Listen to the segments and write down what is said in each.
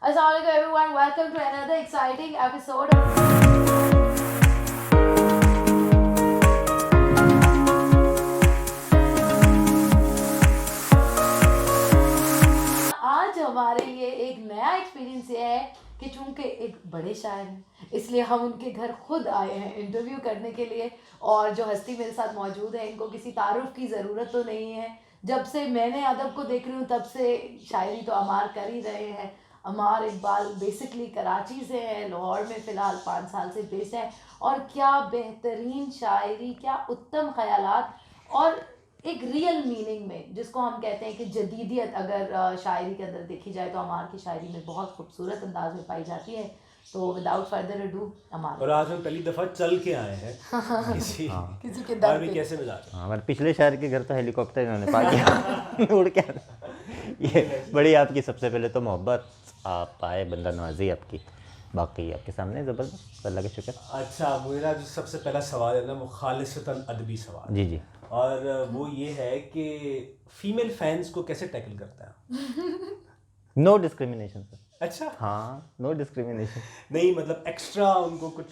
Assalamualaikum everyone, welcome to another exciting episode of आज हमारे लिए एक नया एक्सपीरियंस ये है कि चूंकि एक बड़े शायर हैं इसलिए हम उनके घर खुद आए हैं इंटरव्यू करने के लिए। और जो हस्ती मेरे साथ मौजूद है इनको किसी तारुफ की ज़रूरत तो नहीं है। जब से मैंने अदब को देख रही हूँ तब से शायरी तो अमार कर ही रहे हैं। अमार इकबाल बेसिकली कराची से हैं, लाहौर में फ़िलहाल 5 साल से बेस हैं। और क्या बेहतरीन शायरी, क्या उत्तम ख़यालात और एक रियल मीनिंग में जिसको हम कहते हैं कि जदीदियत अगर शायरी के अंदर देखी जाए तो अमार की शायरी में बहुत खूबसूरत अंदाज में पाई जाती है। तो विदाउट फर्दर अडू अमार। और आज हम पहली दफ़ा चल के आए हैं किसी के दर पे। कैसे मिला? हमारे पिछले शहर के घर तो हेलीकॉप्टर इन्होंने पा किया उड़ के। ये बड़ी आपकी सबसे पहले तो मोहब्बत, आप आए, बंदा नवाजी आपकी, बाकी आपके सामने ज़बरदस्त, अल्लाह का शुक्र। अच्छा, मेरा जो सबसे पहला सवाल है ना वो खालिसतन अदबी सवाल। जी जी। और वो ये है कि फीमेल फैंस को कैसे टैकल करता है? No discrimination sir. अच्छा, हाँ, नो डिस्क्रिमिनेशन। नहीं मतलब एक्स्ट्रा उनको कुछ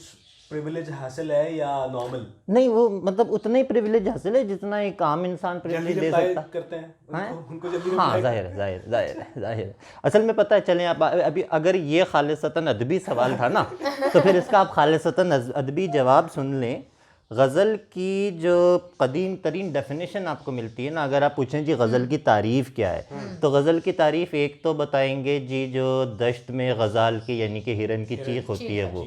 प्रिविलेज हासिल है या नॉर्मल? नहीं, वो मतलब उतना ही प्रिविलेज हासिल है जितना एक आम इंसान प्रिविलेज दे सकता करते हैं उनको जल्दी हाँ, जाहिर है। असल में पता है, चलें आप अभी अगर ये खालिसतन अदबी सवाल था ना तो फिर इसका आप खालिसतन अदबी जवाब सुन लें। गज़ल की जो कदीम तरीन डेफिनेशन आपको मिलती है ना, अगर आप पूछें जी गज़ल की तारीफ़ क्या है तो गज़ल की तारीफ़ एक तो बताएंगे जी जो दश्त में गज़ाल की यानी कि हिरन की चीख होती है वो।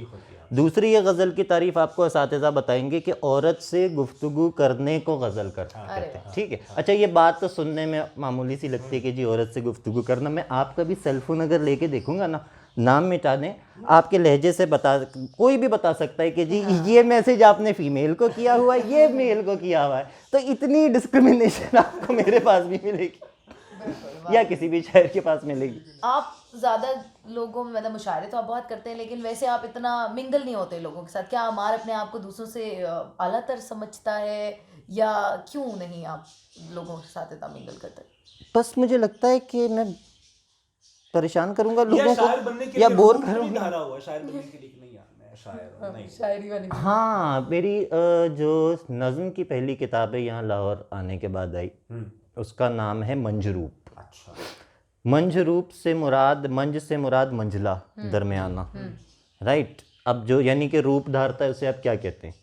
दूसरी ये गज़ल की तारीफ़ आपको असातिज़ा बताएंगे कि औरत से गुफ्तगू करने को गज़ल करते हैं। ठीक है, अच्छा ये बात तो सुनने में मामूली सी लगती है कि जी औरत से गुफ्तगू करना। मैं आपका भी सेलफोन अगर लेके देखूंगा ना, नाम मिटा दें, आपके लहजे से कोई भी बता सकता है कि जी ये मैसेज आपने फ़ीमेल को किया हुआ है, ये मेल को किया हुआ है। तो इतनी डिस्क्रिमिनेशन आपको मेरे पास भी मिलेगी या किसी भी शहर के पास मिलेगी। आप ज़्यादा लोगों में मतलब मुशायरे तो आप बहुत करते हैं लेकिन वैसे आप इतना मिंगल नहीं होते लोगों के साथ। क्या अमार अपने आप को दूसरों से आलातर समझता है या क्यों नहीं आप लोगों के साथ इतना मिंगल करते हैं? बस मुझे लगता है कि मैं परेशान करूंगा लोगों को या बोर करूंगा। शायरी वाली हाँ, मेरी जो नज़्म की पहली किताब है यहाँ लाहौर आने के बाद आई, उसका नाम है मंजरूप। अच्छा। मंजरूप से मुराद, मंज से मुराद मंजला, दरमियाना, राइट। अब जो यानी कि रूप धारता है उसे आप क्या कहते हैं?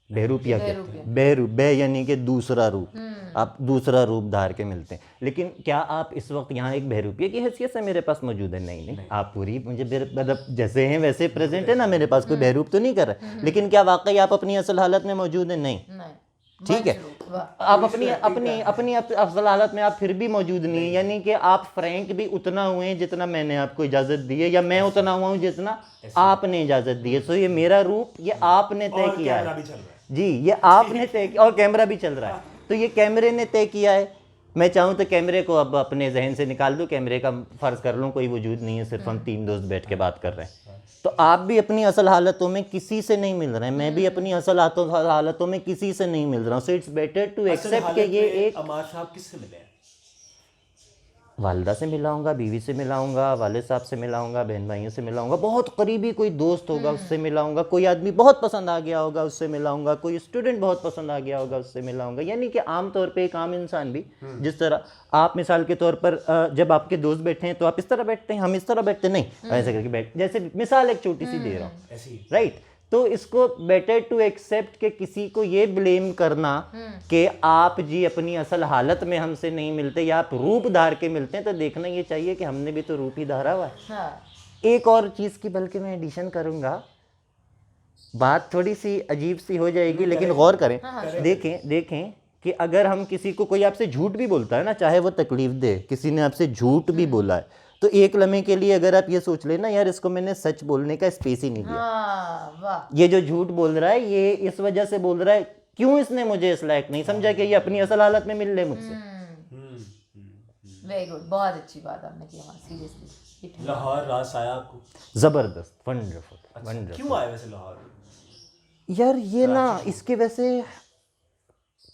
बहरूपिया कहते हैं। बहरूप, बे यानी कि दूसरा रूप, आप दूसरा रूप धार के मिलते हैं। लेकिन क्या आप इस वक्त यहाँ एक बहरूपिया की हैसियत से मेरे पास मौजूद है? नहीं, आप पूरी मुझे मतलब जैसे हैं वैसे प्रेजेंट है ना, मेरे पास कोई बहरूप तो नहीं कर रहा। लेकिन क्या वाकई आप अपनी असल हालत में मौजूद हैं? नहीं। ठीक है, आप अपनी असल हालत में आप फिर भी मौजूद नहीं है, यानी कि आप फ्रैंक भी उतना हुए हैं जितना मैंने आपको इजाज़त दी है, या मैं उतना हुआ हूँ जितना आपने इजाज़त दी है। सो ये मेरा रूप, ये आपने तय किया है जी, ये आपने तय किया और कैमरा भी चल रहा है, तो ये कैमरे ने तय किया है। मैं चाहूँ तो कैमरे को अब अपने जहन से निकाल दूँ, कैमरे का फ़र्ज़ कर लूँ कोई वजूद नहीं है, सिर्फ हम 3 दोस्त बैठ के बात कर रहे हैं। तो आप भी अपनी असल हालतों में किसी से नहीं मिल रहे हैं, मैं भी अपनी असल हालतों में किसी से नहीं मिल रहा हूँ। So it's better to accept कि ये एक। अमार साहब किससे मिले हैं? वालदा से मिलाऊंगा, बीवी से मिलाऊंगा, वालिद साहब से मिलाऊंगा, बहन भाइयों से मिलाऊंगा, बहुत करीबी कोई दोस्त होगा उससे मिलाऊंगा, कोई आदमी बहुत पसंद आ गया होगा उससे मिलाऊंगा, कोई स्टूडेंट बहुत पसंद आ गया होगा उससे मिलाऊंगा। यानी कि आम तौर पे एक आम इंसान भी, जिस तरह आप मिसाल के तौर पर जब आपके दोस्त बैठे हैं तो आप इस तरह बैठते हैं, हम इस तरह बैठते नहीं, ऐसे करके बैठ, जैसे मिसाल एक छोटी सी दे रहा हूँ, राइट। तो इसको बेटर टू एक्सेप्ट कि किसी को ये ब्लेम करना कि आप जी अपनी असल हालत में हमसे नहीं मिलते या आप रूप धार के मिलते हैं, तो देखना ये चाहिए कि हमने भी तो रूप ही धारा हुआ है। हाँ। एक और चीज़ की बल्कि मैं एडिशन करूँगा, बात थोड़ी सी अजीब सी हो जाएगी लेकिन गौर करें। देखें कि अगर हम किसी को, कोई आपसे झूठ भी बोलता है ना, चाहे वो तकलीफ दे, किसी ने आपसे झूठ भी बोला है, तो एक लम्हे के लिए अगर आप ये सोच लेना यार इसको मैंने सच बोलने का स्पेस ही नहीं दिया, ये जो झूठ बोल रहा है ये इस वजह से बोल रहा है, क्यों इसने मुझे इस लायक नहीं समझा कि ये अपनी असल हालत में मिल ले मुझसे। वेरी गुड, बहुत अच्छी बात आपने की। हाँ, सीरियसली लाहौर रास आया आपको? ज़बरदस्त, वंडरफुल। क्यों आए वैसे लाहौर? यार ये ना, इसके वैसे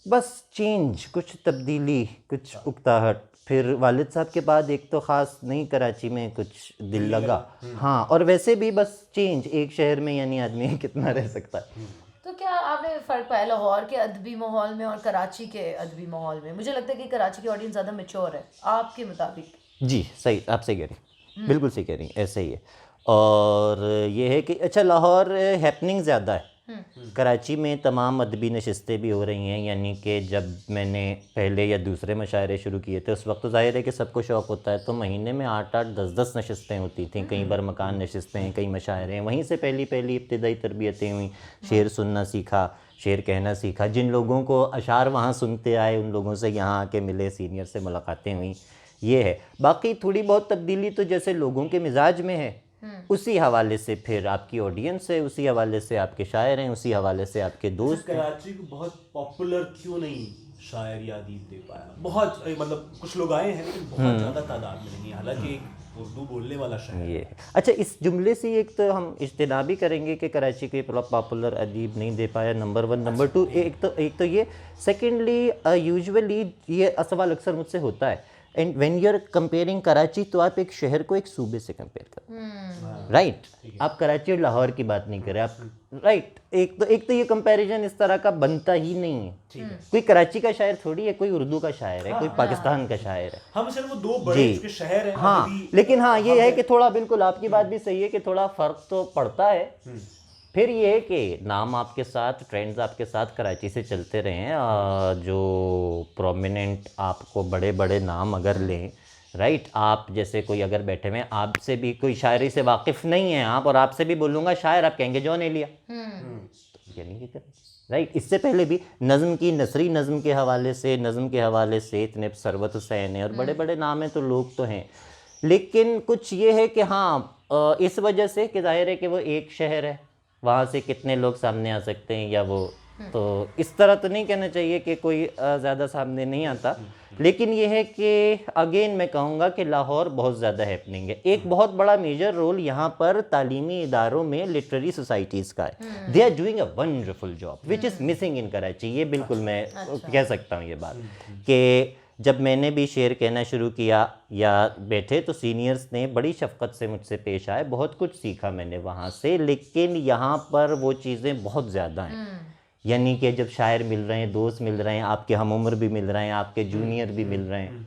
बस चेंज, कुछ तब्दीली, कुछ उकताहट, फिर वालिद साहब के बाद एक तो ख़ास नहीं कराची में कुछ दिल लगा। हाँ, और वैसे भी बस चेंज, एक शहर में यानी आदमी कितना रह सकता है। तो क्या आपने फ़र्क पाया लाहौर के अदबी माहौल में और कराची के अदबी माहौल में? मुझे लगता है कि कराची की ऑडियंस ज़्यादा मैच्योर है आपके मुताबिक। जी सही, आप सही कह रही हैं, बिल्कुल सही कह रही हैं, ऐसे ही है। और ये है कि अच्छा लाहौर हैपनिंग ज़्यादा है, कराची में तमाम अदबी नशिस्तें भी हो रही हैं। यानी कि जब मैंने पहले या दूसरे मशायरे शुरू किए थे उस वक्त तो ज़ाहिर है कि सबको शौक़ होता है, तो महीने में 8-8 10-10 नशिस्तें होती थी, कई बार मकान नशिस्तें हैं, कई मशायरे हैं। वहीं से पहली इब्तिदाई तरबियतें हुई, शेर सुनना सीखा, शेर कहना सीखा। जिन लोगों को अशार वहाँ सुनते आए उन लोगों से यहाँ आके मिले, सीनियर से मुलाकातें हुई, ये है। बाकी थोड़ी बहुत तब्दीली तो जैसे लोगों के मिजाज में है, उसी हवाले से फिर आपकी ऑडियंस है, उसी हवाले से आपके शायर हैं, उसी हवाले से आपके दोस्त हैं। कराची को बहुत पॉपुलर क्यों नहीं शायर या अदीब दे पाया? बहुत मतलब कुछ लोग आए हैं लेकिन बहुत ज़्यादा तादाद में नहीं, हालांकि एक उर्दू बोलने वाला शायर ये अच्छा, इस जुमले से एक तो हम इज्तिनाब भी करेंगे कि कराची के पॉपुलर अदीब नहीं दे पाया, नंबर 1। नंबर 2 एक तो ये, सेकेंडली यूजुअली ये सवाल अक्सर मुझसे होता है, and when you are comparing Karachi तो आप एक शहर को एक सूबे से कंपेयर करो, राइट? आप कराची और लाहौर की बात नहीं कर रहे आप, राइट? एक तो ये कंपैरिजन इस तरह का बनता ही नहीं है। कोई कराची का शायर थोड़ी है, कोई उर्दू का शायर है, कोई पाकिस्तान का शायर है, हम सिर्फ वो दो बड़े इसके शहर हैं। हाँ, लेकिन हाँ ये है कि थोड़ा, बिल्कुल आपकी बात भी सही है कि थोड़ा फ़र्क तो पड़ता है। फिर ये है कि नाम आपके साथ, ट्रेंड्स आपके साथ कराची से चलते रहे हैं, जो प्रोमिनेंट आपको बड़े बड़े नाम अगर लें, राइट? आप जैसे कोई अगर बैठे हुए हैं, आपसे भी कोई शायरी से वाकिफ़ नहीं है आप, और आपसे भी बोलूँगा शायर, आप कहेंगे जॉन एलिया, तो यानी कि राइट? इससे पहले भी नज़्म की, नसरी नज़्म के हवाले से इतने सरवत हुसैन हैं और बड़े बड़े नाम हैं, तो लोग तो हैं। लेकिन कुछ ये है कि हाँ, इस वजह से कि ज़ाहिर है कि वो एक शहर है, वहाँ से कितने लोग सामने आ सकते हैं, या वो, तो इस तरह तो नहीं कहना चाहिए कि कोई ज़्यादा सामने नहीं आता। लेकिन ये है कि अगेन मैं कहूँगा कि लाहौर बहुत ज़्यादा हैपनिंग है। एक बहुत बड़ा मेजर रोल यहाँ पर तालीमी इदारों में लिटरेरी सोसाइटीज़ का है। They are doing a wonderful job which is missing in Karachi. ये बिल्कुल मैं कह सकता हूँ ये बात कि जब मैंने भी शेर कहना शुरू किया या बैठे तो सीनियर्स ने बड़ी शफ़क़त से मुझसे पेश आए, बहुत कुछ सीखा मैंने वहाँ से। लेकिन यहाँ पर वो चीज़ें बहुत ज़्यादा हैं, यानी कि जब शायर मिल रहे हैं, दोस्त मिल रहे हैं, आपके हम उम्र भी मिल रहे हैं, आपके जूनियर भी मिल रहे हैं,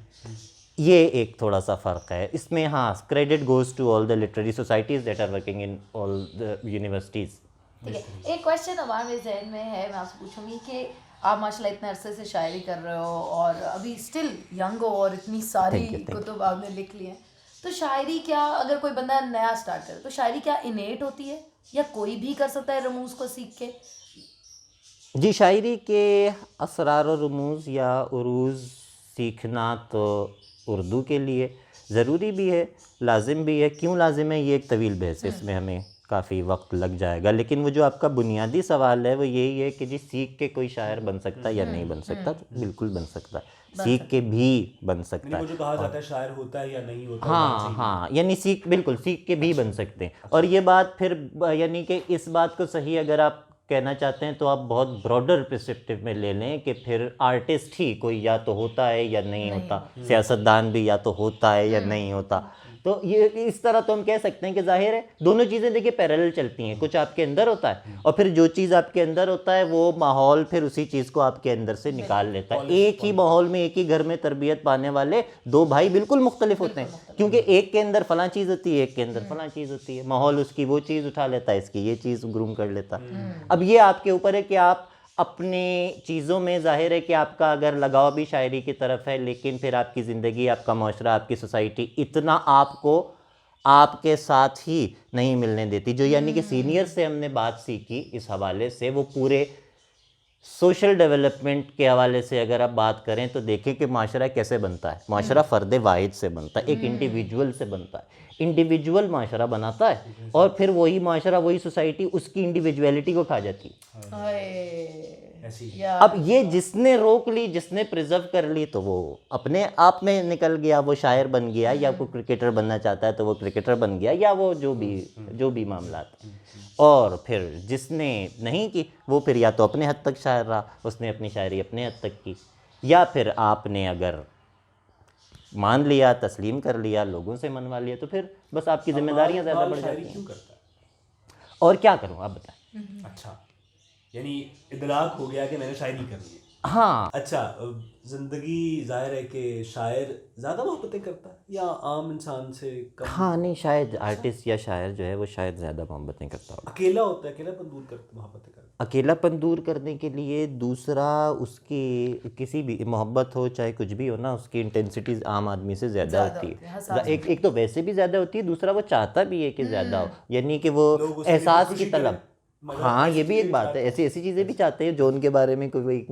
ये एक थोड़ा सा फ़र्क है इसमें। हाँ, credit goes to all the literary societies that are working in all the universities. ठीक है, एक क्वेश्चन हमारे जहन में है, मैं आपसे पूछूंगी कि आप माशाल्लाह इतने अरसे से शायरी कर रहे हो और अभी स्टिल यंग हो और इतनी सारी कुतुब आपने लिख ली हैं, तो शायरी क्या, अगर कोई बंदा नया स्टार्ट करे तो शायरी क्या इनेट होती है या कोई भी कर सकता है रमूज़ को सीख के? जी, शायरी के असरार और रमूज़ या उरूज़ सीखना तो उर्दू के लिए ज़रूरी भी है, लाजिम भी है। क्यों लाजिम है, ये एक तवील बहस है, इसमें हमें काफ़ी वक्त लग जाएगा। लेकिन वो जो आपका बुनियादी सवाल है वो यही है कि जी सीख के कोई शायर बन सकता है या नहीं बन सकता? तो बिल्कुल बन सकता है, सीख के भी बन सकता है। वो जो कहा जाता है शायर होता है या नहीं होता, हाँ, यानी बिल्कुल सीख के भी बन सकते हैं। और ये बात फिर यानी कि इस बात को सही अगर आप कहना चाहते हैं तो आप बहुत ब्रॉडर पर्सपेक्टिव में ले लें कि फिर आर्टिस्ट ही कोई या तो होता है या नहीं होता, सियासतदान भी या तो होता है या नहीं होता। तो ये इस तरह तो हम कह सकते हैं कि जाहिर है दोनों चीज़ें देखिए पैरेलल चलती हैं। कुछ आपके अंदर होता है और फिर जो चीज़ आपके अंदर होता है वो माहौल फिर उसी चीज़ को आपके अंदर से निकाल लेता है। एक ही माहौल में, एक ही घर में तरबियत पाने वाले दो भाई बिल्कुल मुख्तलिफ होते हैं, क्योंकि एक के अंदर फलां चीज़ होती है, एक के अंदर फलां चीज़ होती है। माहौल उसकी वो चीज़ उठा लेता है, इसकी ये चीज़ ग्रूम कर लेता है। अब ये आपके ऊपर है कि आप अपने चीज़ों में, ज़ाहिर है कि आपका अगर लगाव भी शायरी की तरफ है, लेकिन फिर आपकी ज़िंदगी, आपका माशरा, आपकी सोसाइटी इतना आपको आपके साथ ही नहीं मिलने देती। जो यानी कि सीनियर से हमने बात सीखी इस हवाले से, वो पूरे सोशल डेवलपमेंट के हवाले से अगर आप बात करें तो देखें कि माशरा कैसे बनता है। माशरा फ़र्द वाहिद से बनता है, एक इंडिविजुअल से बनता है। इंडिविजुअल माशरा बनाता है और फिर वही माशरा, वही सोसाइटी उसकी इंडिविजुअलिटी को खा जाती है। अब ये जिसने रोक ली, जिसने प्रिजर्व कर ली, तो वो अपने आप में निकल गया, वो शायर बन गया, या वो क्रिकेटर बनना चाहता है तो वो क्रिकेटर बन गया, या वो जो भी मामला था। और फिर जिसने नहीं की वो फिर या तो अपने हद तक शायर रहा, उसने अपनी शायरी अपने हद तक की, या फिर आपने अगर मान लिया, तस्लीम कर लिया, लोगों से मनवा लिया, तो फिर बस आपकी जिम्मेदारियां ज़्यादा बढ़ शायरी जाती क्यों हैं। करता है? और क्या करूं आप बताएं। अच्छा, यानी इदराक हो गया कि मैंने शायरी करनी है। हाँ, अच्छा, जिंदगी जाहिर है कि शायर ज़्यादा मोहब्बतें करता है या आम इंसान से कम? हाँ, नहीं, शायद आर्टिस्ट या शायर जो है वो शायद ज़्यादा मोहब्बतें करता होगा। अकेला होता है, अकेलापन दूर कर मोहब्बतें करता अकेलापन दूर करने के लिए दूसरा, उसकी किसी भी मोहब्बत हो चाहे कुछ भी हो ना, उसकी इंटेंसिटी आम आदमी से ज़्यादा होती है। एक तो वैसे भी ज़्यादा होती है, दूसरा वो चाहता भी है कि ज़्यादा हो, यानी कि वो लोग उसके लिए एहसास खुदकुशी की तलब। करें, मगर हाँ, ऐसी ये भी चीज़ें एक भी बात है, चाहते ऐसी ऐसी चीज़ें भी चाहते हैं जो उनके बारे में कोई एक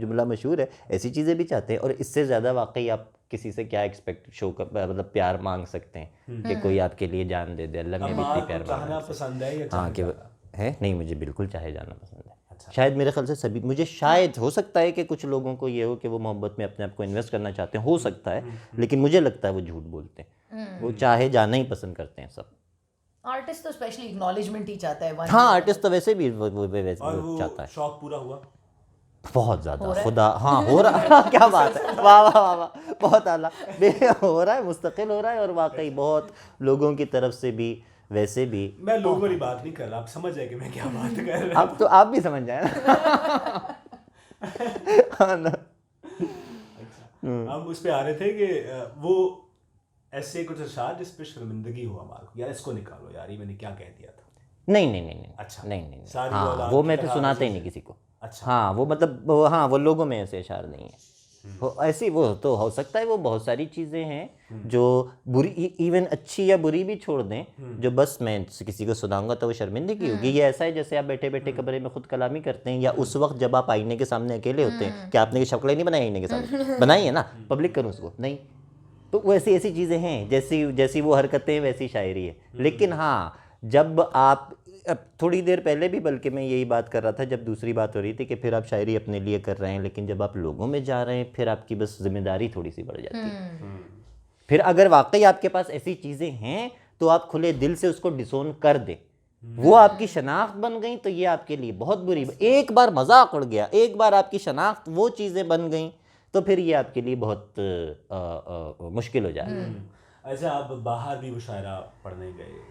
जुमला मशहूर है, ऐसी चीज़ें भी चाहते हैं। और इससे ज़्यादा वाकई आप किसी से क्या एक्सपेक्ट शो कर, मतलब प्यार मांग सकते हैं कि कोई आपके लिए जान दे दे। अल्लाह ने भी अम्मार इतनी को प्यार चाहना मांगा। पसंद है या हाँ चाहे कि जाना? है, नहीं, मुझे बिल्कुल चाहे जाना पसंद है। अच्छा। शायद मेरे ख्याल से सभी, मुझे शायद हो सकता है कि कुछ लोगों को ये हो कि वो मोहब्बत में अपने आप को इन्वेस्ट करना चाहते हैं, हो सकता है, लेकिन मुझे लगता है वो झूठ बोलते हैं। वो चाहे जाना ही पसंद करते हैं सब। आर्टिस्ट तो स्पेशली एक्नॉलेजमेंट ही चाहता है। हाँ, आर्टिस्ट तो वैसे भी और वो चाहता है शौक पूरा हुआ? बहुत ज़्यादा, खुदा, हाँ, हो रहा है। क्या बात है, वाह वाह वाह वाह, बहुत आला। हो रहा है, मुस्तकिल हो रहा है, और वाकई बहुत लोगों की तरफ से भी, वैसे भी। मैं लोगों वाली बात नहीं कर रहा, आप समझ जाए कि मैं क्या बात कर रहा अब तो आप भी समझ जाए ना। हाँ ना। हूँ। हम उस पे आ रहे थे कि वो ऐसे कुछ अशार जिस पे शर्मिंदगी हुआ हमारे को, यार इसको निकालो यार, ये मैंने क्या कह दिया था। नहीं नहीं नहीं नहीं, अच्छा, नहीं, सारी हाँ, औलाद वो की मैं फिर तरह सुनाते ही ऐसे- नहीं किसी को। अच्छा। हाँ, वो मतलब हाँ, वो लोगों में ऐसे इशार नहीं है। ऐसी वो तो हो सकता है, वो बहुत सारी चीज़ें हैं जो बुरी, इवन अच्छी या बुरी भी छोड़ दें, जो बस मैं किसी को सुनाऊंगा तो वो शर्मिंदगी होगी। ये ऐसा है जैसे आप बैठे बैठे कमरे में खुद कलामी करते हैं, या उस वक्त जब आप आईने के सामने अकेले होते हैं, क्या आपने शक्लें नहीं बनाई आईने के सामने? बनाई है ना, पब्लिक करूँ उसको? नहीं। तो वैसी ऐसी चीज़ें हैं, जैसी जैसी वो हरकतें वैसी शायरी है। लेकिन हाँ, जब आप, अब थोड़ी देर पहले भी बल्कि मैं यही बात कर रहा था जब दूसरी बात हो रही थी कि फिर आप शायरी अपने लिए कर रहे हैं, लेकिन जब आप लोगों में जा रहे हैं फिर आपकी बस जिम्मेदारी थोड़ी सी बढ़ जाती है। फिर अगर वाकई आपके पास ऐसी चीज़ें हैं तो आप खुले दिल से उसको डिसोन कर दे। वो आपकी शनाख्त बन गई तो ये आपके लिए बहुत बुरी, एक बार मजाक उड़ गया, एक बार आपकी शनाख्त वो चीज़ें बन गई तो फिर ये आपके लिए बहुत मुश्किल हो जाए। अच्छा, आप बाहर भी मुशायरा पढ़ने गए?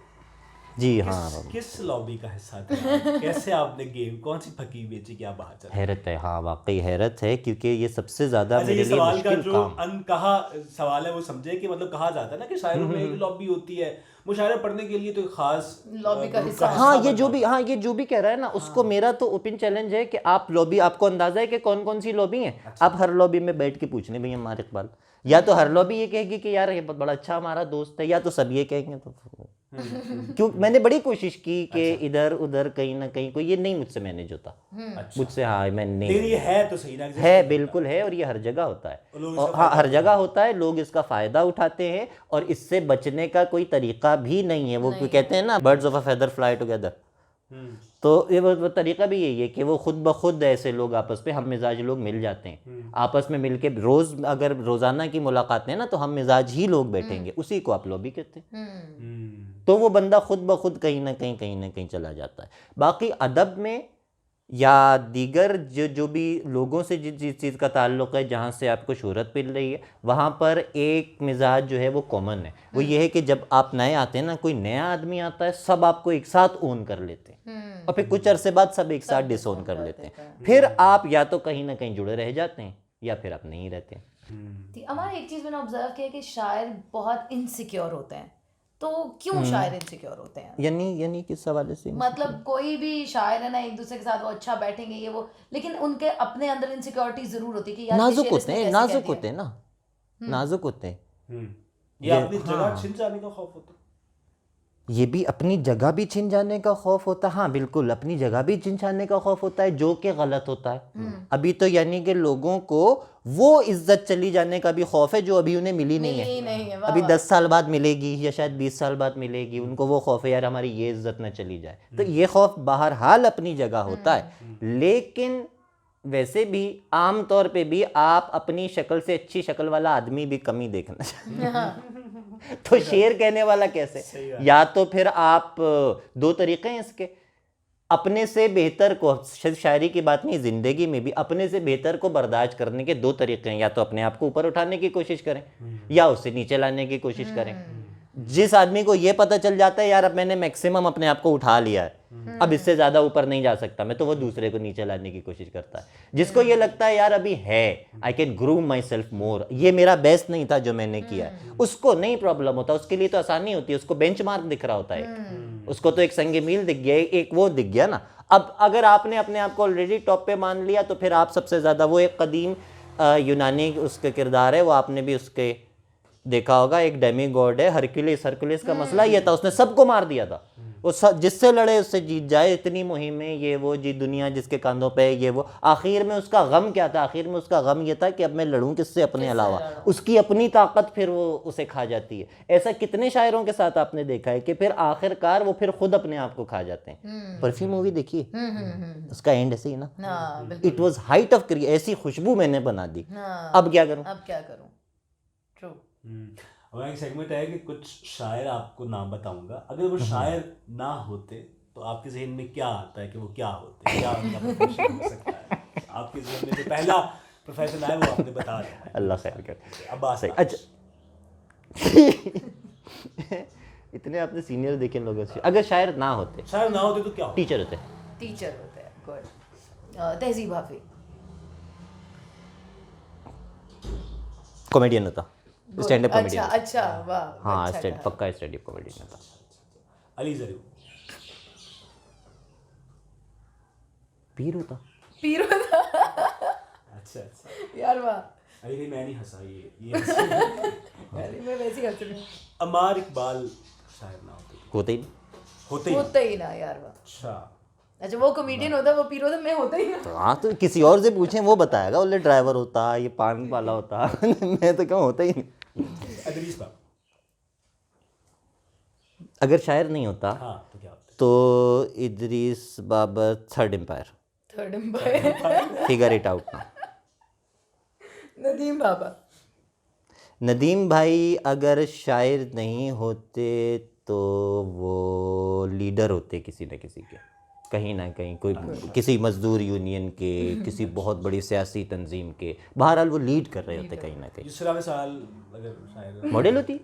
जी हाँ, किस लॉबी का हिस्सा थे? कैसे आपने गेम, कौन सी फकीर बेची कि आप बाहर चले? हैरत है, हाँ, वाकई हैरत है, क्योंकि ये सबसे ज़्यादा अच्छा, मेरे ये लिए सवाल का मुश्किल जो काम। अनकहा सवाल है वो समझे कि मतलब कहा जाता है ना कि शायरों में एक लॉबी होती है, मुशायरा पढ़ने के लिए तो एक खास लॉबी का ग्रुप हिस्सा। हाँ, ये बनना जो भी, हाँ, ये जो भी कह रहा है ना, उसको मेरा तो ओपन चैलेंज है कि आप लॉबी, आपको अंदाजा है कि कौन कौन सी लॉबी है? आप हर लॉबी में बैठ के पूछ लें भैया हमारे इकबाल, या तो हर लॉबी ये कहेगी कि यार ये बड़ा अच्छा हमारा दोस्त है, या तो सब ये कहेंगे। तो क्यों, मैंने बड़ी कोशिश की कि इधर उधर कहीं ना कहीं कोई ये नहीं मुझसे मैनेज होता मुझसे। हाँ, मैं नहीं, लेकिन ये है तो सही ना, exist है, करता बिल्कुल है, और ये हर जगह होता है। लोग और इसका हाँ, फायदा हर जगह होता है, लोग इसका फ़ायदा उठाते हैं, और इससे बचने का कोई तरीका भी नहीं है। वो कहते हैं ना, birds of a feather fly together. तो ये वो तरीका भी यही है कि वो खुद ब खुद ऐसे लोग आपस में हम मिजाज लोग मिल जाते हैं, आपस में मिलके रोज़, अगर रोज़ाना की मुलाकातें हैं ना, तो हम मिजाज ही लोग बैठेंगे, उसी को आप लॉबी कहते हैं। तो वो बंदा खुद ब खुद कहीं ना कहीं चला जाता है। बाकी अदब में या दीगर जो भी लोगों से जिस चीज़ का ताल्लुक़ है, जहाँ से आपको शोहरत मिल रही है, वहाँ पर एक मिजाज जो है वो कॉमन है। वो ये है कि जब आप नए आते हैं ना, कोई नया आदमी आता है, सब आपको एक साथ ओन कर लेते हैं, और फिर कुछ अरसे बाद सब एक साथ डिसोन कर लेते हैं। फिर आप या तो कहीं ना कहीं जुड़े रह जाते हैं, या फिर आप नहीं रहते हैं। हमारा एक चीज़ मैंने ऑब्जर्व किया कि शायर बहुत इनसिक्योर होते हैं। तो क्यों शायर इनसिक्योर होते हैं? यानी किस हवाले से? मतलब कोई भी शायर है ना, एक दूसरे के साथ वो अच्छा बैठेंगे ये वो, लेकिन उनके अपने अंदर इनसिक्योरिटी जरूर होती है कि यार नाजुक होते हैं, नाजुक होते हैं ना, नाजुक होते हैं। ये अपनी जगह छिन जाने का खौफ होता है। ये भी अपनी जगह भी छिन जाने का खौफ होता है। हाँ बिल्कुल, अपनी जगह भी छिन जाने का खौफ होता है, जो कि गलत होता है। अभी तो यानी कि लोगों को वो इज्जत चली जाने का भी खौफ है जो अभी उन्हें मिली नहीं है। अभी 10 साल बाद मिलेगी, या शायद 20 साल बाद मिलेगी, उनको वो खौफ है यार हमारी ये इज्जत ना चली जाए। तो ये खौफ बहरहाल अपनी जगह होता है, लेकिन वैसे भी आम तौर पे भी आप अपनी शक्ल से अच्छी शक्ल वाला आदमी भी कम ही देखना चाहिए। तो शेर कहने वाला कैसे? या तो फिर आप, दो तरीके हैं इसके, अपने से बेहतर को, सिर्फ शायरी की बात नहीं, ज़िंदगी में भी अपने से बेहतर को बर्दाश्त करने के दो तरीके हैं, या तो अपने आप को ऊपर उठाने की कोशिश करें या उससे नीचे लाने की कोशिश करें। जिस आदमी को ये पता चल जाता है यार अब मैंने मैक्सिमम अपने आप को उठा लिया है, अब इससे ज़्यादा ऊपर नहीं जा सकता मैं, तो वो दूसरे को नीचे लाने की कोशिश करता है। जिसको ये लगता है यार अभी है, I can groom my self मोर, ये मेरा बेस्ट नहीं था जो मैंने किया है, उसको नहीं प्रॉब्लम होता, उसके लिए तो आसानी होती है, उसको बेंचमार्क दिख रहा होता है, उसको तो एक संग मील दिख गया, एक वो दिख गया ना। अब अगर आपने अपने आप को ऑलरेडी टॉप पे मान लिया तो फिर आप सबसे ज़्यादा, वो एक कदीम यूनानी उसके किरदार है, वो आपने भी उसके देखा होगा, एक डेमी गॉड है हरक्यूलिस का मसला ये था, उसने सबको मार दिया था, वो जिससे लड़े उससे जीत जाए, इतनी मुहिमें ये वो, जी दुनिया जिसके कांधों पे ये वो। आखिर में उसका गम क्या था? आखिर में उसका गम ये था कि अब मैं लड़ूं किससे, अपने अलावा। उसकी अपनी ताकत फिर वो उसे खा जाती है। ऐसा कितने शायरों के साथ आपने देखा है कि फिर आखिरकार वो फिर खुद अपने आप को खा जाते हैं। परफ्यूम मूवी देखिए, उसका एंड ऐसे ही ना, it was height of create, ऐसी खुशबू मैंने बना दी, अब क्या करूं, अब क्या करूं। ट्रू। हमारा एक सेगमेंट है कि कुछ शायर आपको नाम बताऊंगा, अगर वो शायर ना होते तो आपके जहन में क्या आता है कि वो क्या होते, क्या उनका प्रोफेशन हो सकता है? आपके जहन में जो पहला प्रोफेशन है वो आपने बता दिया। अल्लाह खैर करे। अब बात सही। अच्छा इतने आपने सीनियर देखे लोगों से, अगर शायर ना होते, शायर ना होते तो क्या होता? टीचर होते, टीचर होते हैं। गुड। तहजीब हाफिज। कॉमेडियन होता, स्टैंड अप कॉमेडियन। अच्छा वाह। हाँ अच्छा स्टैंड कहा। पक्का स्टैंड अप कॉमेडियन होता। अली जरूर पीर होता। पीर होता। अच्छा अच्छा यार वाह। अली भाई मैं नहीं हंसा, ये यार मैं वैसे ही हंस रही हूँ। अमार इकबाल शायर ना होते तो होते ही नहीं। होते ही। होता ही ना यार वाह। अच्छा अच्छा वो कॉमेडियन होता, वो पीर होता, मैं होता ही ना। तो हाँ तो किसी और से पूछें, वो बताएगा, बोले ड्राइवर होता, ये पान वाला होता मैं तो क्यों होता ही नहीं। अदरीस बाब अगर शायर नहीं होता हाँ तो क्या होता? तो Idrees Babar, third umpire, third umpire. Figure it out ना। नदीम बाबा। नदीम भाई अगर शायर नहीं होते तो वो लीडर होते किसी न किसी के, कहीं ना कहीं, कोई किसी मजदूर यूनियन के, किसी बहुत बड़ी सियासी तंजीम के, बहरहाल वो लीड कर रहे होते कहीं ना कहीं। युसरा विसाल अगर शायर मॉडल होती।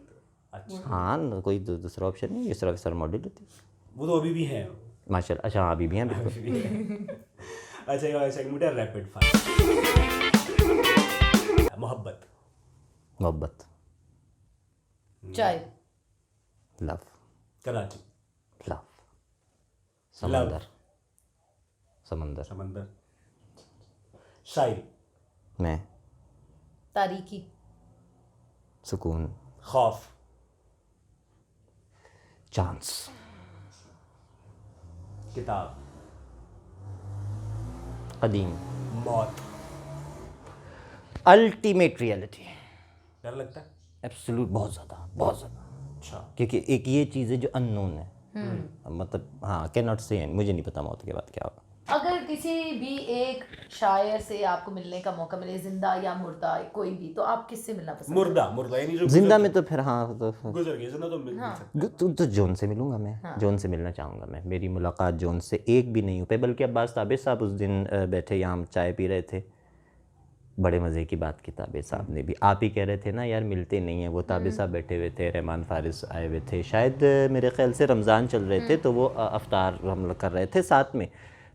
अच्छा हाँ कोई दूसरा ऑप्शन नहीं, युसरा विसाल मॉडल होती वो तो अभी भी है। माशाल्लाह। अच्छा हाँ अभी भी हैं बिल्कुल। अच्छा ये सेगमेंट है रैपिड फायर। मोहब्बत मोहब्बत, चाय। लव, कराची लव, समंदर, समंदर, समंदर शायरी मैं, तारीकी। सुकून, खौफ चांस, किताब कदीम, मौत अल्टीमेट रियलिटी, डर लगता है? एब्सोल्यूट, बहुत ज़्यादा बहुत ज़्यादा। अच्छा क्योंकि एक ये चीज़ है जो अननोन है, मतलब हाँ कैन नॉट से, मुझे नहीं पता मौत के बाद क्या होगा। अगर किसी भी एक शायर से आपको मिलने का मौका मिले, जिंदा या मुर्दा कोई भी, तो आप किससे मिलना पसंद मुर्दा मुर्दा यानी जो जिंदा में तो फिर हाँ तो गुजर गए, जिंदा तो मिल सकता तो जॉन से मिलूंगा मैं, जॉन से मिलना चाहूँगा मैं। मेरी मुलाकात जॉन से एक भी नहीं हो पाई, बल्कि अब्बास ताबिर साहब उस दिन बैठे यहाँ हम चाय पी रहे थे, बड़े मज़े की बात की ताबिर साहब ने भी। आप ही कह रहे थे ना यार मिलते नहीं हैं, वो ताबिर साहब बैठे हुए थे, रहमान फारिस आए हुए थे, शायद मेरे ख्याल से रमज़ान चल रहे थे तो वो अफ्तार हम लोग कर रहे थे साथ में,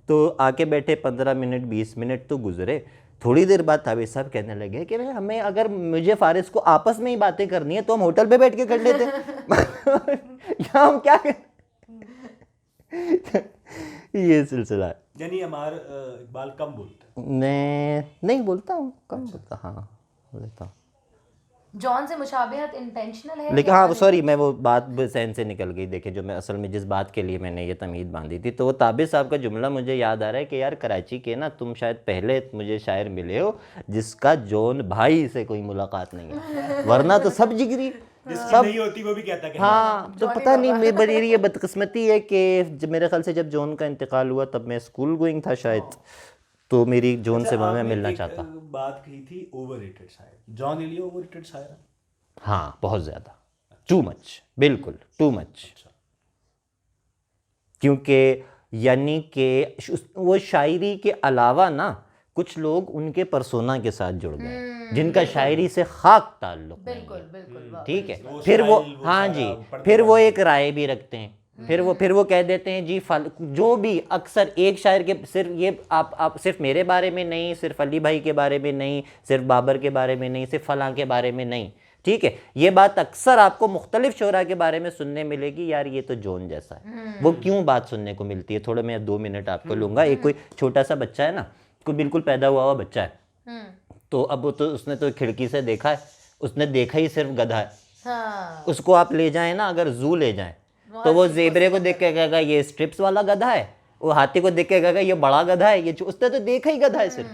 तो आके बैठे 15 मिनट 20 मिनट तो गुजरे। थोड़ी देर बाद ताबिर साहब कहने लगे कि हमें, अगर मुझे फारिस को आपस में ही बातें करनी है तो हम होटल पे बैठ के कर लेते या हम क्या कर ये सिलसिला है। यानी हमार इकबाल कम बोलते हैं। मैं नहीं बोलता हूँ, कम बोलता, हाँ बोलता हूँ। जॉन से मुशाबिहत इंटेंशनल है लेकिन या हाँ सॉरी, मैं वो बात सहन से निकल गई। देखे जो मैं असल में जिस बात के लिए मैंने ये तमीद बांधी थी, तो वो ताबिर साहब का जुमला मुझे याद आ रहा है कि यार कराची के ना तुम शायद पहले मुझे शायर मिले हो जिसका जॉन भाई से कोई मुलाकात नहीं है, वरना तो सब जिगरी जिसकी नहीं होती वो भी कहता है हाँ। तो पता नहीं मेरी ये बदकिस्मती है कि जब मेरे ख्याल से जब जॉन का इंतकाल हुआ तब मैं स्कूल गोइंग था शायद, तो मेरी जॉन से मैं मिलना चाहता। बात कही थी ओवररेटेड शायर, जॉन एलिया ओवररेटेड शायर है? हाँ बहुत ज़्यादा, टू मच, बिल्कुल टू मच। क्योंकि यानी कि वो शायरी के अलावा ना कुछ लोग उनके पर्सोना के साथ जुड़ गए जिनका शायरी से खाक ताल्लुक नहीं है। बिल्कुल बिल्कुल वाह। ठीक है, वो फिर वो स्टाइल, वो हाँ सारा जी, पढ़ने फिर वो वाला। एक राय भी रखते हैं, फिर वो कह देते हैं जी जो भी अक्सर एक शायर के सिर्फ ये आप सिर्फ मेरे बारे में नहीं, सिर्फ अली भाई के बारे में नहीं, सिर्फ बाबर के बारे में नहीं, सिर्फ फलां के बारे में नहीं, ठीक है, ये बात अक्सर आपको मुख्तलिफ शोरा के बारे में सुनने मिलेगी, यार ये तो जोन जैसा है। वो क्यों बात सुनने को मिलती है, थोड़ा मैं 2 मिनट आपको लूँगा। एक कोई छोटा सा बच्चा है ना, कोई बिल्कुल पैदा हुआ बच्चा है, तो अब वो तो उसने तो खिड़की से देखा है, उसने देखा ही सिर्फ गधा है। हाँ उसको आप ले जाएं ना, अगर जू ले जाएं तो वो जेबरे को देख के कहेगा ये स्ट्रिप्स वाला गधा है, वो हाथी को देख के कहेगा ये बड़ा गधा है, ये उसने तो देखा ही गधा है सिर्फ।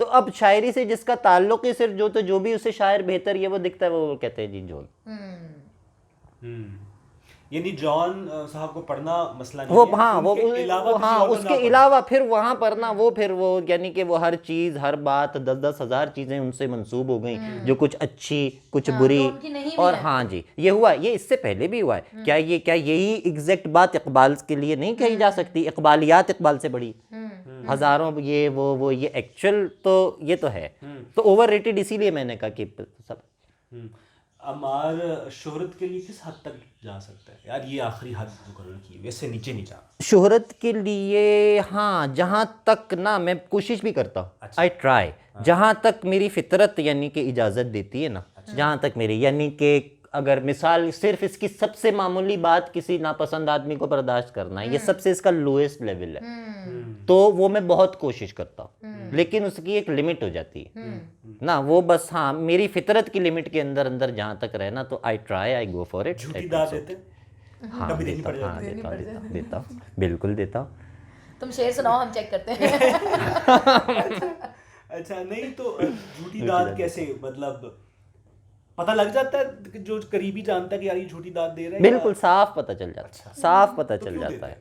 तो अब शायरी से जिसका ताल्लुक ही सिर्फ जो भी उसे शायर बेहतर ये वो दिखता है वो कहते हैं जी जोन। यानी जॉन साहब को पढ़ना मसला नहीं वो है, हाँ वो उनके अलावा किसी हाँ और को उसके ना पढ़ो। अलावा फिर वहाँ पर ना वो यानी कि वो हर चीज़ हर बात 10-10 हज़ार चीज़ें उनसे मंसूब हो गई, जो कुछ अच्छी कुछ बुरी। जो उनकी नहीं भी और है। हाँ जी, ये हुआ, ये इससे पहले भी हुआ है। क्या यही एग्जैक्ट बात इकबाल के लिए नहीं कही जा सकती? इकबालियात इकबाल से बड़ी हज़ारों ये ये एक्चुअल तो ये तो है, तो ओवर रेटेड इसीलिए मैंने कहा कि सब। अमार शोहरत के लिए किस हद तक जा सकता है? यार ये आखिरी हद मुकर्रर की, वैसे नीचे नहीं जा। शोहरत के लिए हाँ, जहाँ तक ना मैं कोशिश भी करता हूँ, आई ट्राई, जहाँ तक मेरी फितरत यानी कि इजाज़त देती है ना, जहाँ तक मेरी यानी कि अगर मिसाल सिर्फ इसकी सबसे मामूली बात किसी नापसंद आदमी को बर्दाश्त करना है, ये सबसे इसका लोएस्ट लेवल है, तो वो मैं बहुत कोशिश करता हूँ, लेकिन उसकी एक लिमिट हो जाती है ना, वो बस हाँ मेरी फितरत की लिमिट के अंदर अंदर जहाँ तक रहना, तो I try, I go for it. झूठी दाद देते हाँ कभी देनी देता पड़ हूँ, हाँ जाती देता हूँ, बिल्कुल देता हूँ। तुम शेर सुनाओ, हम चेक करते हैं। अच्छा नहीं तो झूठी दाद कैसे, मतलब पता लग जाता है कि जो करीबी जानता है कि यार ये झूठी दाद दे रहा है? बिल्कुल साफ पता चल जाता है, साफ पता तो चल क्यों जाता देते है,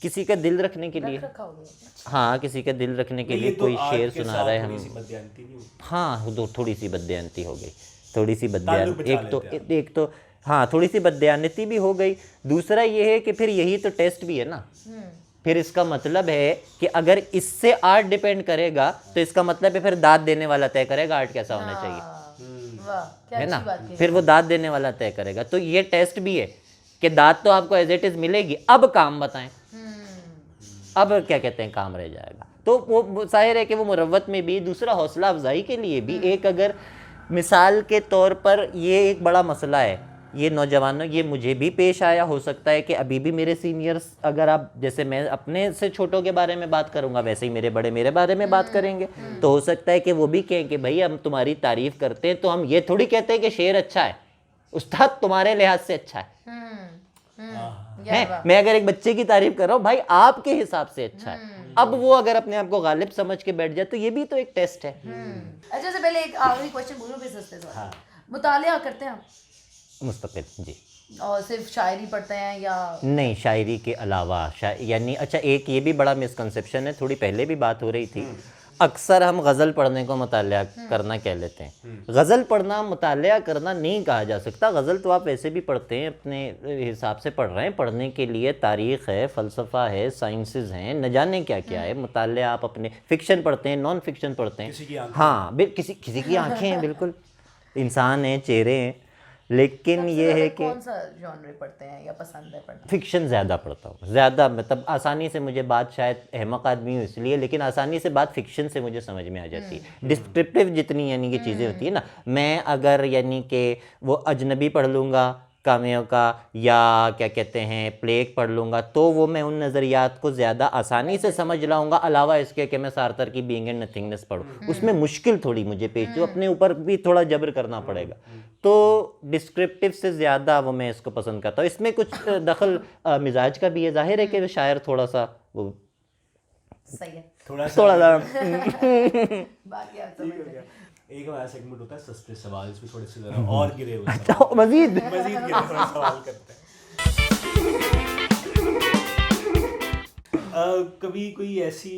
किसी का दिल रखने के लिए। रखा होगा। हाँ, किसी का दिल रखने के नहीं, लिए ये तो कोई आर्ट शेर के सुना साथ रहा है थोड़ी हम। सी बदयांती नहीं होती। हाँ, थोड़ी सी बदयांती हो गई, थोड़ी सी ताल्लुक बदयांती, बचा लेते एक तो हाँ थोड़ी सी बदयांती भी हो गई। दूसरा ये है कि फिर यही तो टेस्ट भी है ना, फिर इसका मतलब है कि अगर इससे आर्ट डिपेंड करेगा तो इसका मतलब है फिर दाद देने वाला तय करेगा आर्ट कैसा होना चाहिए, वाह क्या है अच्छी ना, बात कही। फिर वो दाद देने वाला तय करेगा। तो ये टेस्ट भी है कि दाद तो आपको एज इट इज मिलेगी, अब काम बताएं, अब क्या कहते हैं काम रह जाएगा। तो वो जाहिर है कि वो मुरव्वत में भी, दूसरा हौसला अफजाई के लिए भी, एक अगर मिसाल के तौर पर ये एक बड़ा मसला है ये नौजवानों, ये मुझे भी पेश आया, हो सकता है कि अभी भी मेरे सीनियर्स, अगर आप जैसे मैं अपने से छोटों के बारे में बात करूंगा वैसे ही मेरे बड़े मेरे बारे में बात करेंगे, तो हो सकता है कि वो भी कहें कि भाई हम तुम्हारी तारीफ करते हैं, तो हम ये थोड़ी कहते हैं कि शेर अच्छा है, उस्ताद तुम्हारे लिहाज से अच्छा है, मैं अगर एक बच्चे की तारीफ कर रहा हूँ, भाई आपके हिसाब से अच्छा है। अब वो अगर अपने आप को गालिब समझ के बैठ जाए तो ये भी तो एक टेस्ट है। अच्छा से पहले एक आखिरी क्वेश्चन बोलूं फिर सस्ते सवाल। मुतालिया करते हैं आप? मुस्तकिल जी, और सिर्फ शायरी पढ़ते हैं या नहीं शायरी के अलावा यानी अच्छा एक ये भी बड़ा मिसकंसेप्शन है, थोड़ी पहले भी बात हो रही थी, अक्सर हम गज़ल पढ़ने को मुतालिया करना कह लेते हैं। गज़ल पढ़ना मुतालिया करना नहीं कहा जा सकता। गज़ल तो आप वैसे भी पढ़ते हैं, अपने हिसाब से पढ़ रहे हैं, पढ़ने के लिए तारीख़ है, फ़लसफ़ा है, साइंसेस हैं, न जाने क्या क्या है। मुतालिया आप अपने फ़िक्शन पढ़ते हैं, नॉन फ़िक्शन पढ़ते हैं, हाँ किसी की आँखें हैं, बिल्कुल इंसान हैं, चेहरे हैं, लेकिन ये है कि कौन सा जॉनर पढ़ते हैं या पसंद है पढ़ना? फिक्शन ज़्यादा पढ़ता हूँ, ज़्यादा मतलब आसानी से मुझे बात, शायद अहमक आदमी हूँ इसलिए, लेकिन आसानी से बात फिक्शन से मुझे समझ में आ जाती है। डिस्क्रिप्टिव जितनी यानी कि चीज़ें होती है ना, मैं अगर यानी कि वो अजनबी पढ़ लूँगा कामियों का, या क्या कहते हैं प्लेग पढ़ लूँगा, तो वो मैं उन नज़रियात को ज़्यादा आसानी से समझ लाऊंगा, अलावा इसके कि मैं सार्थर की बीइंग एंड नथिंगनेस पढ़ूँ, उसमें मुश्किल थोड़ी मुझे पेश, जो अपने ऊपर भी थोड़ा जबर करना पड़ेगा। तो डिस्क्रिप्टिव से ज़्यादा वो मैं इसको पसंद करता हूँ। इसमें कुछ दखल मिजाज का भी है, जाहिर है कि शायर थोड़ा सा वो सही है, थोड़ा सा बाकी आप समझ गए। एक हमारा सेगमेंट होता है सस्ते सवाल, इसमें थोड़े से जरा और गिरे हुए सवाल, मजीद मजीद गिरे हुए सवाल करते हैं। कभी कोई ऐसी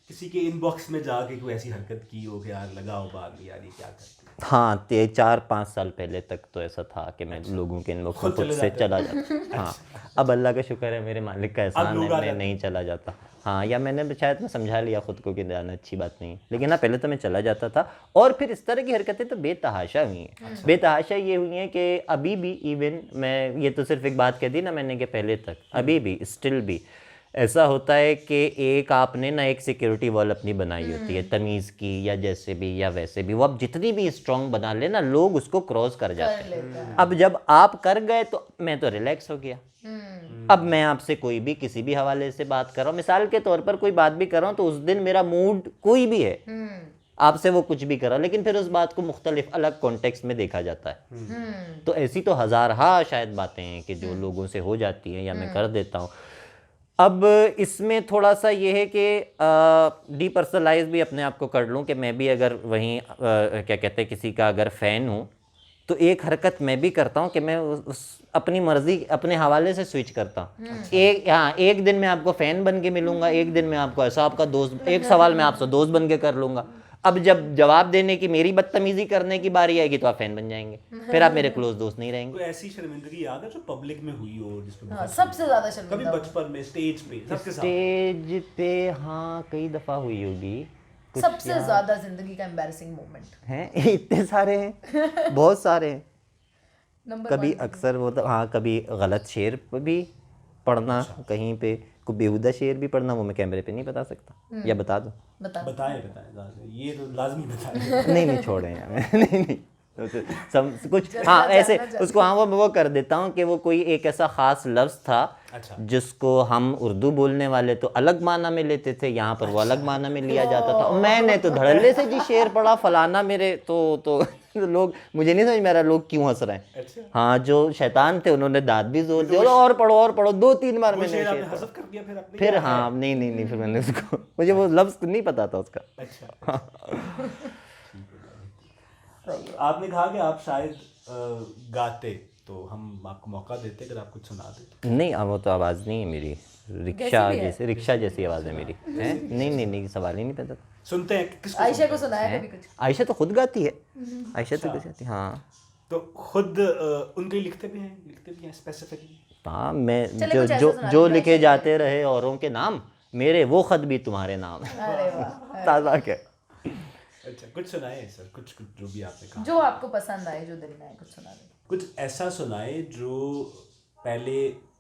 किसी के इनबॉक्स में जाके कोई ऐसी हरकत की हो कि यार लगाओ बाग यार ये क्या करते हैं? हाँ 4-5 साल पहले तक तो ऐसा था कि मैं लोगों के इनबॉक्स में खुद से चला जाता। हाँ अब अल्लाह का शुक्र है, मेरे मालिक का एहसान है, मैं नहीं चला जाता। हाँ या मैंने शायद मैं समझा लिया खुद को कि जाना अच्छी बात नहीं है, लेकिन हाँ पहले तो मैं चला जाता था। और फिर इस तरह की हरकतें तो बेतहाशा हुई हैं। बेतहाशा ये हुई हैं कि अभी भी इवन मैं, ये तो सिर्फ एक बात कह दी ना मैंने कि पहले तक, अभी भी स्टिल भी ऐसा होता है कि एक आपने ना एक सिक्योरिटी वॉल अपनी बनाई होती है तमीज़ की या जैसे भी या वैसे भी, वो आप जितनी भी स्ट्रॉन्ग बना लेना लोग उसको क्रॉस कर जाते हैं। अब जब आप कर गए तो मैं तो रिलैक्स हो गया। अब मैं आपसे कोई भी किसी भी हवाले से बात कर रहा हूँ, मिसाल के तौर पर कोई बात भी कर रहा हूँ तो उस दिन मेरा मूड कोई भी है, आपसे वो कुछ भी कर रहा, लेकिन फिर उस बात को मुख्तलिफ अलग कॉन्टेक्स्ट में देखा जाता है। तो ऐसी तो हज़ार शायद बातें हैं कि जो लोगों से हो जाती हैं या मैं कर देता हूँ। अब इसमें थोड़ा सा ये है कि डीपर्सनलाइज भी अपने आप को कर लूँ कि मैं भी अगर वहीं क्या कहते हैं किसी का अगर फ़ैन हूँ तो एक हरकत मैं भी करता हूँ कि मैं उस अपनी मर्ज़ी अपने हवाले से स्विच करता हूँ। एक दिन मैं आपको फ़ैन बन के मिलूँगा, एक दिन मैं आपको ऐसा आपका दोस्त, एक सवाल मैं आपसे दोस्त बन के कर लूँगा। अब जब जवाब देने की मेरी बदतमीजी करने की बारी आएगी तो आप फैन बन जाएंगे, फिर आप मेरे क्लोज दोस्त नहीं रहेंगे। कोई ऐसी शर्मिंदगी याद है जो पब्लिक में हुई हो जिसपे हाँ, सबसे ज्यादा शर्मिंदा कभी बचपन में स्टेज पे सबके साथ? स्टेज पे हाँ कई दफ़ा हुई होगी। सबसे ज्यादा जिंदगी का एम्बैरेसिंग मोमेंट हैं इतने सारे हैं, बहुत सारे हैं। नंबर कभी अक्सर वो तो हाँ कभी गलत शेर भी पढ़ना, कहीं पे कोई बेहुदा शेर भी पढ़ना, वो मैं कैमरे पे नहीं बता सकता, या बता दूं? बताएं ये तो लाजमी बताएं। नहीं छोड़ें यार नहीं सब कुछ हाँ ऐसे उसको हाँ वो कर देता हूँ कि वो कोई एक ऐसा ख़ास लफ्ज़ था जिसको हम उर्दू बोलने वाले तो अलग माना में लेते थे, यहाँ पर वो अलग माना में लिया जाता था। मैंने तो धड़ल्ले से जी शेर पढ़ा फलाना, मेरे तो लोग, मुझे नहीं समझ में आ रहा लोग क्यों हंस रहे हैं। हाँ जो शैतान थे उन्होंने दाद भी जोर दिया और पढ़ो 2-3 बार मैंने शेर पढ़ा। फिर हाँ नहीं फिर मैंने उसको, मुझे वो लफ्ज़ नहीं पता था उसका। आपने कहा कि आप शायद गाते, तो हम आपको मौका देते अगर आप कुछ सुना देते। नहीं अब वो तो आवाज़ नहीं है मेरी, रिक्शा जैसी आवाज़ है मेरी। नहीं सवाल ही नहीं पैदा। सुनते हैं किसको? आयशा को सुनाया कभी कुछ? आयशा तो खुद गाती है, आयशा तो कुछ गाती है। हाँ तो खुद उनके लिखते भी हैं स्पेसिफिकली? हाँ मैं जो लिखे जाते रहे औरों के नाम, मेरे वो खत भी तुम्हारे नाम। अरे वाह, ताज़ा क्या। अच्छा कुछ सुनाए सर, कुछ जो भी आपने कहा, जो आपको पसंद आए, जो दिल में आए, कुछ सुना दे। कुछ ऐसा सुनाए जो पहले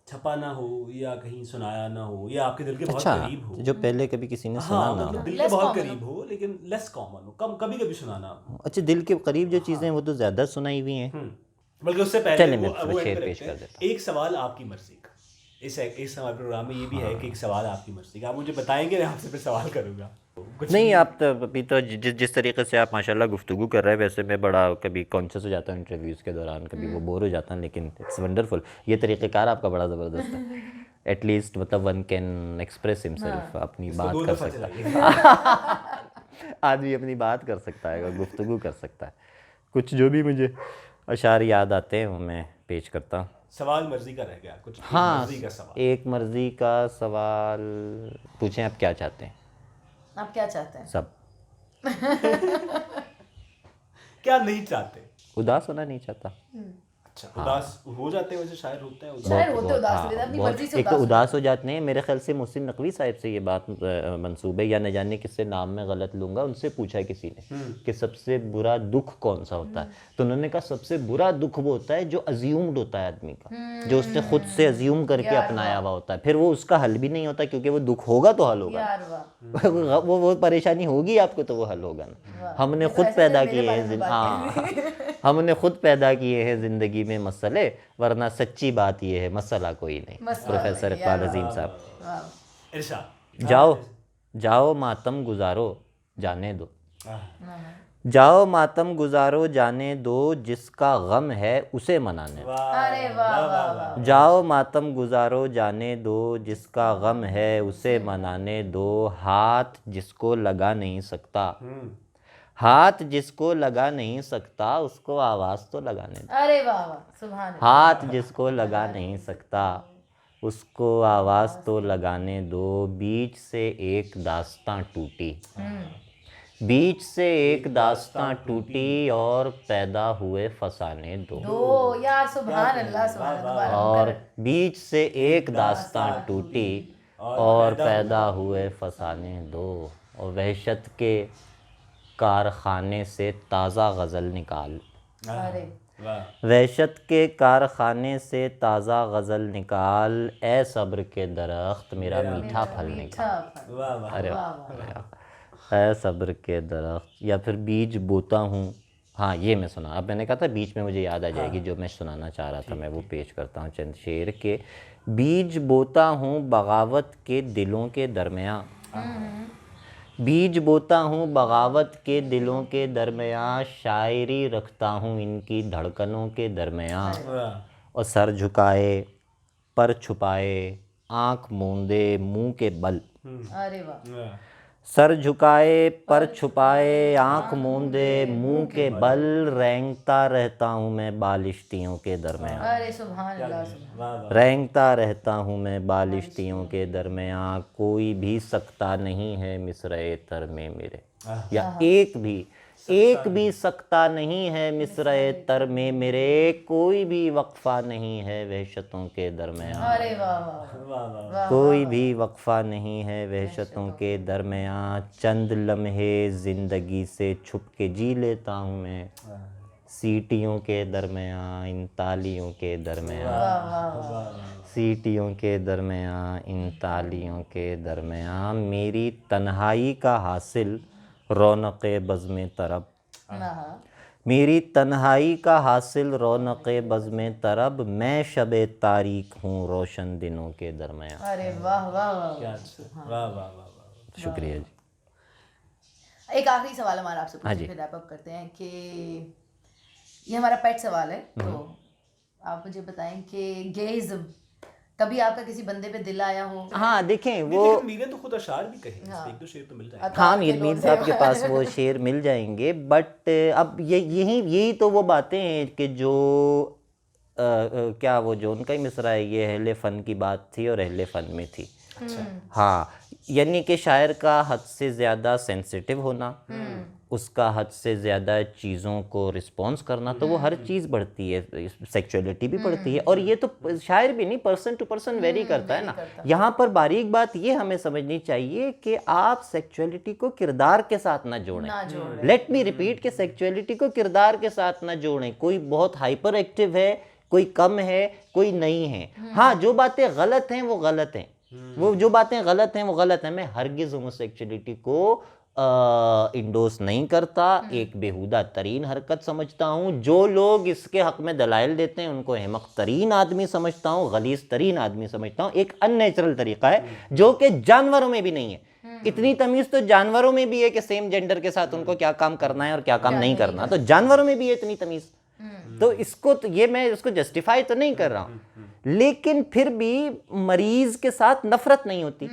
छपा ना हो या कहीं सुनाया ना हो या आपके दिल के बहुत करीब हो। जो पहले कभी किसी ने सुना ना हो, दिल के बहुत करीब हो लेकिन लेस कॉमन हो, कभी सुनाना हो। अच्छा दिल के करीब जो चीज़ें वो तो ज़्यादा सुनाई हुई हैं, बल्कि उससे पहले वो शेर पेश कर देता। एक सवाल आपकी मर्जी का, इस हमारे प्रोग्राम में ये भी है कि एक सवाल आपकी मर्जी का, आप मुझे बताएंगे, मैं आपसे फिर सवाल करूँगा। नहीं आप तो अभी तो जिस तरीके से आप माशाल्लाह गुफ्तगू कर रहे हैं, वैसे मैं बड़ा कभी कॉन्शियस हो जाता हूँ इंटरव्यूज़ के दौरान, कभी वो बोर हो जाता हूँ, लेकिन इट्स वंडरफुल। ये तरीक़ेकार आपका बड़ा ज़बरदस्त है। एटलीस्ट मतलब वन कैन एक्सप्रेस हिमसेल्फ, अपनी बात कर सकता है आदमी अपनी बात कर सकता है, गुफ्तगू कर सकता है। कुछ जो भी मुझे अशार याद आते हैं वो मैं पेश करता हूँ। सवाल मर्जी का रह गया कुछ? हाँ मर्जी का सवाल, एक मर्जी का सवाल पूछें, आप क्या चाहते हैं? आप क्या चाहते हैं? सब। क्या नहीं चाहते? उदास होना नहीं चाहता। अच्छा उदास हो जाते हैं, वैसे शायर होते हैं शायर होते उदास, अपनी मर्जी से एक तो उदास हो जाते हैं। मेरे ख्याल से मोहसिन नकवी साहब से ये बात मंसूब है, या न जाने किससे नाम में गलत लूँगा, उनसे पूछा है किसी ने कि सबसे बुरा दुख कौन सा होता है, तो उन्होंने कहा सबसे बुरा दुख वो होता है जो अज्यूम्ड होता है आदमी का, जो उसने खुद से अज्यूम करके अपनाया हुआ होता है, फिर वो उसका हल भी नहीं होता, क्योंकि वो दुख होगा तो हल होगा वो परेशानी होगी आपको तो वो हल होगा ना। हमने खुद पैदा किए हैं, हाँ हमने खुद पैदा किए हैं ज़िंदगी में मसले, वरना सच्ची बात ये है मसला कोई नहीं। प्रोफेसर इकबाल अजीम साहब। जाओ मातम गुजारो जाने दो, जाओ मातम गुजारो जाने दो, जिसका गम है उसे मनाने दो। अरे वाह। जाओ मातम गुजारो जाने दो, जिसका गम है उसे मनाने दो, हाथ जिसको लगा नहीं सकता, हाथ जिसको लगा नहीं सकता उसको आवाज़ तो लगाने दो। अरे वाह सुभान अल्लाह। हाथ जिसको लगा नहीं सकता उसको आवाज़ तो लगाने दो, बीच से एक दास्तां टूटी, बीच से एक दास्तां टूटी और पैदा हुए फसाने दो। दो यार, सुभान अल्लाह, सुभान अल्लाह, दोबारा और कर। बीच से एक दास्तां टूटी और पैदा हुए फसाने दो। और वहशत के कारखाने से ताज़ा गज़ल निकाल। अरे वाह वहशत के कारखाने से ताज़ा गज़ल निकाल, ए सब्र के दरख्त मेरा मीठा फल निकाल। मीठा फल। वाह वाह अरे वाह वाह, वाह। है सब्र के दरख्त। या फिर बीज बोता हूँ, हाँ ये मैं सुना, अब मैंने कहा था बीच में मुझे याद आ जाएगी जो मैं सुनाना चाह रहा था, मैं वो पेश करता हूँ चंद शेर के। बीज बोता हूँ बगावत के दिलों के दरमियाँ, बीज बोता हूँ बगावत के दिलों के दरमियाँ, शायरी रखता हूँ इनकी धड़कनों के दरमियाँ। वाह और सर झुकाए पर छुपाए आँख मूंदे मुंह के बल, अरे वाह। वाह सर झुकाए पर छुपाए आँख मूंदे मुंह के बल, रेंगता रहता हूँ मैं बालिश्तियों के दरमियाँ। अरे सुभान अल्लाह, सुभान। वाह वाह रेंगता रहता हूँ मैं बालिश्तियों के दरमियाँ, कोई भी सकता नहीं है मिसरे तर में मेरे। या एक भी सकता नहीं है मिसरे तर में मेरे, कोई भी वक्फा नहीं है वहशतों के दरमियाँ। अरे वाह वाह वाह वाह वाह। कोई भी वक्फा नहीं है वहशतों के दरमियाँ, चंद लम्हे ज़िंदगी से छुप के जी लेता हूँ मैं, सीटियों के दरमियाँ इन तालियों के दरमियाँ, सीटियों के दरमियाँ इन तालियों के दरमियाँ, मेरी तन्हाई का हासिल रौनक़ बज़्म तरब, हाँ। मेरी तन्हाई का हासिल रौनक़ बज़्म तरब, मैं शबे तारीक हूँ रोशन दिनों के दरमियाँ। अरे वाह वाह वाह। क्या अच्छा वाह वाह वाह वाह। शुक्रिया जी। एक आखिरी सवाल हमारा आपसे पूछे, फिर रैप अप करते हैं कि ये हमारा पेट सवाल है, तो आप मुझे बताएं कि गेइज्म, कभी आपका किसी बंदे पे दिल आया हो? हाँ देखें वो, लेकिन मीरे तो खुद अशार भी कहे, एक दो शेर तो मिल जाएगा। हाँ मीर साहब के पास वो शेर मिल जाएंगे, बट अब यही तो वो बातें हैं कि जो क्या वो जो उनका ही मिसरा है, ये अहले फ़न की बात थी और अहले फ़न में थी। हाँ, यानी कि शायर का हद से ज़्यादा सेंसिटिव होना, उसका हद से ज़्यादा चीज़ों को रिस्पॉन्स करना, तो वो हर चीज़ बढ़ती है, सेक्सुअलिटी भी बढ़ती है। और ये तो शायर भी नहीं, पर्सन टू पर्सन वेरी करता है ना। यहाँ पर बारीक बात ये हमें समझनी चाहिए कि आप सेक्सुअलिटी को किरदार के साथ ना जोड़ें। लेट मी रिपीट कि सेक्सुअलिटी को किरदार के साथ ना जोड़ें। कोई बहुत हाइपर एक्टिव है, कोई कम है, कोई नहीं है। हाँ, जो बातें गलत हैं वो गलत हैं, वो जो बातें गलत हैं वो गलत हैं। मैं हरगिज़ होमोसेक्सुअलिटी को इंडोर्स नहीं करता, एक बेहुदा तरीन हरकत समझता हूँ। जो लोग इसके हक़ में दलाइल देते हैं उनको अहमक तरीन आदमी समझता हूँ, गलीज़ तरीन आदमी समझता हूँ। एक अननेचुरल तरीक़ा है जो कि जानवरों में भी नहीं है। इतनी तमीज़ तो जानवरों में भी है कि सेम जेंडर के साथ उनको क्या काम करना है और क्या काम नहीं करना, तो जानवरों में भी है इतनी तमीज़। तो इसको तो ये मैं इसको जस्टिफाई तो नहीं कर रहा हूँ, लेकिन फिर भी मरीज़ के साथ नफ़रत नहीं होती,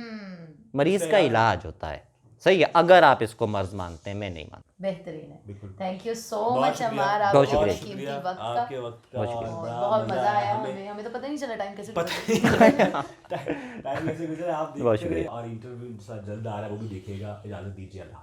मरीज़ का इलाज होता है। सही है, अगर आप इसको मर्ज मानते हैं, मैं नहीं मानता। बेहतरीन है। थैंक यू सो मच अमार, बहुत आपके शुक्रिया। कीमती वक्त का। आपके वक्त का बहुत मजा आया हमें तो पता नहीं चला टाइम कैसे टाइम कैसे गुजरा आप बहुत देखते रहे। और इंटरव्यू जल्द आ रहा है, वो भी देखिएगा। इजाज़त दीजिए, अल्लाह।